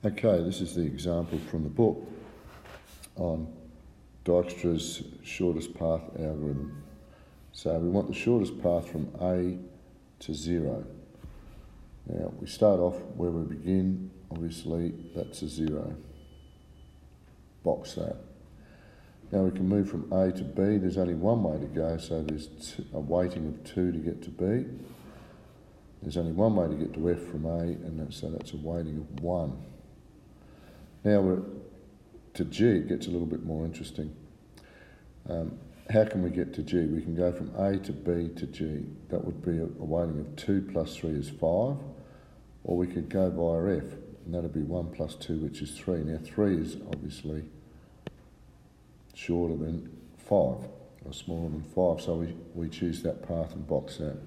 Okay, this is the example from the book on Dijkstra's shortest path algorithm. So we want the shortest path from A to 0. Now we start off where we begin, obviously that's a 0. Box that. Now we can move from A to B. There's only one way to go, so there's a weighting of 2 to get to B. There's only one way to get to F from A, and so that's a weighting of 1. Now we're to G, it gets a little bit more interesting. How can we get to G? We can go from A to B to G. That would be a weighting of 2 plus 3 is 5. Or we could go via F, and that would be 1 plus 2, which is 3. Now 3 is obviously shorter than 5, or smaller than 5, so we choose that path and box that.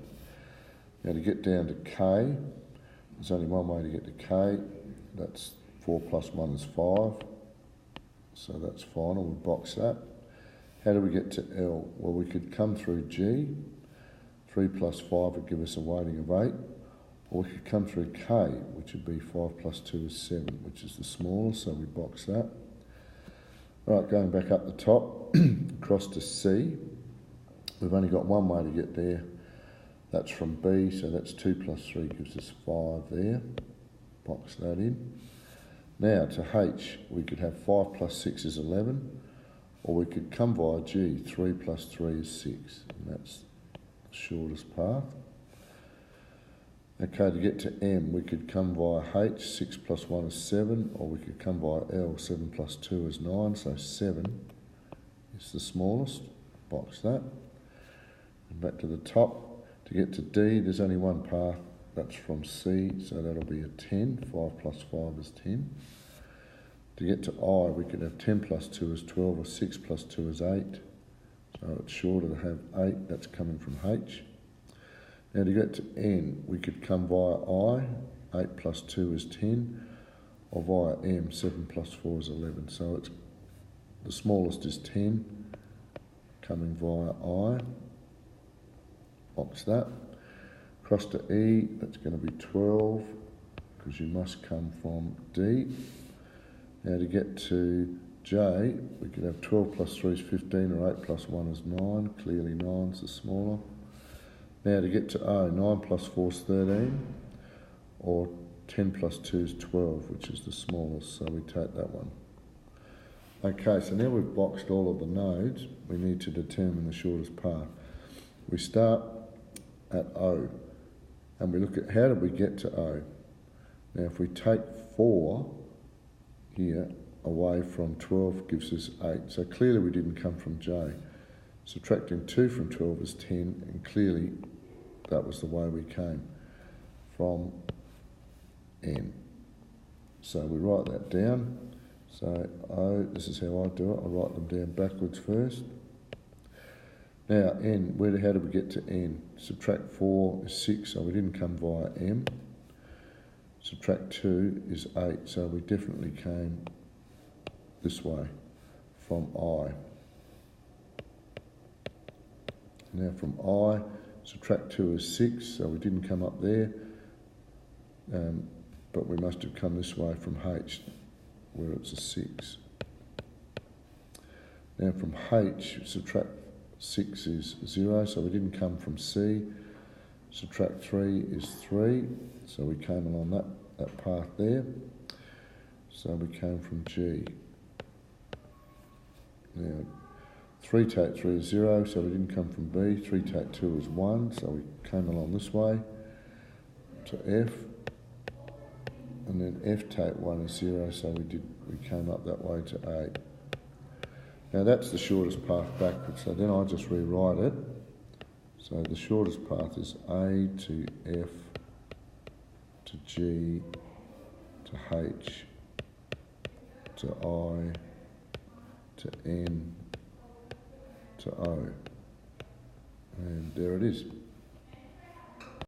Now to get down to K, there's only one way to get to K. That's 4 plus 1 is 5, so that's final, we'll box that. How do we get to L? Well, we could come through G, 3 plus 5 would give us a weighting of 8, or we could come through K, which would be 5 plus 2 is 7, which is the smallest, so we box that. All right, going back up the top, across to C, we've only got one way to get there. That's from B, so that's 2 plus 3 gives us 5 there. Box that in. Now to H, we could have 5 plus 6 is 11, or we could come via G, 3 plus 3 is 6, and that's the shortest path. Okay, to get to M, we could come via H, 6 plus 1 is 7, or we could come via L, 7 plus 2 is 9, so 7 is the smallest. Box that. And back to the top, to get to D, there's only one path. That's from C, so that'll be a 10. 5 plus 5 is 10. To get to I, we could have 10 plus 2 is 12, or 6 plus 2 is 8. So it's shorter to have 8, that's coming from H. Now to get to N, we could come via I, 8 plus 2 is 10, or via M, 7 plus 4 is 11. So it's the smallest is 10, coming via I. Box that. Across to E, that's going to be 12, because you must come from D. Now to get to J, we could have 12 plus 3 is 15, or 8 plus 1 is 9. Clearly 9 is the smaller. Now to get to O, 9 plus 4 is 13, or 10 plus 2 is 12, which is the smallest, so we take that one. Okay, so now we've boxed all of the nodes, we need to determine the shortest path. We start at O, and we look at how did we get to O. Now if we take 4 here away from 12 gives us 8, so clearly we didn't come from J. Subtracting 2 from 12 is 10, and clearly that was the way we came from N. So we write that down. So O, this is how I do it, I write them down backwards first. Now N, how did we get to N? Subtract 4 is 6, so we didn't come via M. Subtract 2 is 8, so we definitely came this way, from I. Now from I, subtract 2 is 6, so we didn't come up there, but we must have come this way from H, where it's a 6. Now from H, subtract 6 is 0, so we didn't come from C. Subtract 3 is 3, so we came along that path there. So we came from G. Now 3 take 3 is 0, so we didn't come from B. 3 take 2 is 1, so we came along this way to F. And then F take 1 is 0, so we came up that way to A. Now that's the shortest path backwards, so then I just rewrite it. So the shortest path is A to F to G to H to I to N to O. And there it is.